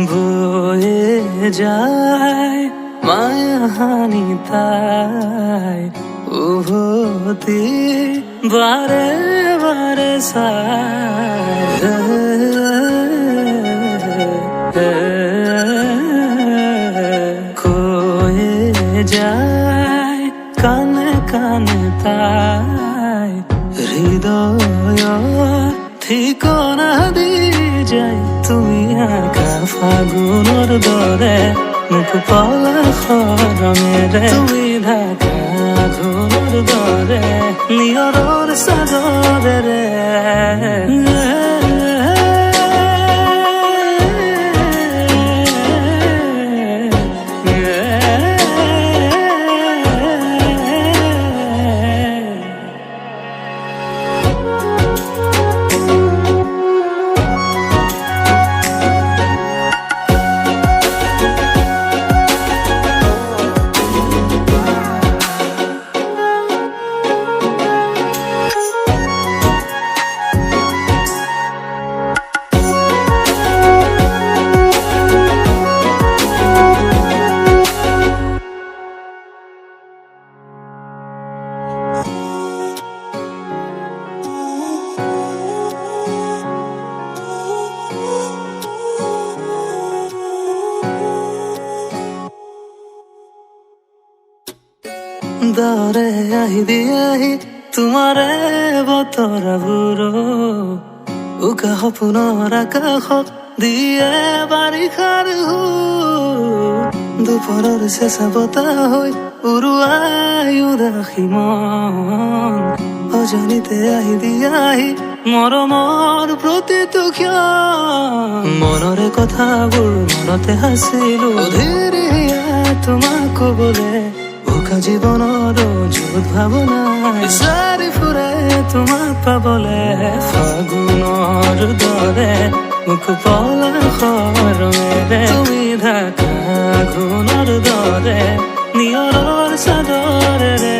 বয়ে যায় মায়াহানি তাই উভতি বারে বারে কয়ে যায় কানে কানে তাই হৃদয় ঠিকনা দি যাই তুমি আঁকা ফাগুনৰ দৰে মুখ পলসৰঙেৰে তুমি ঢাকা ঘূৰৰ দৰে নিয়ৰৰ চাদৰেৰে দৰে আহি দিয়েহি তোমাৰে বতৰা বুৰো উকা সপোনৰ আকাশত দিয়ে বাৰিষাৰ দুপৰৰ চেঁচা বতাহ হৈ উৰুৱাই উদাসী মন অজানিতে আহি দিয়াহি মৰমৰ প্ৰতিটো ক্ষণ মনৰে কথাবোৰ মনতে আছিলো ধীৰে তোমাক কবলে জীৱনৰ য'ত ভাৱনাই বিচাৰি ফুৰে তোমাক পাবলে ফাগুনৰ দৰে মুখ পলসৰঙেৰে তুমি ঢাকা ঘূৰৰ দৰে নিয়ৰৰ চাদৰেৰে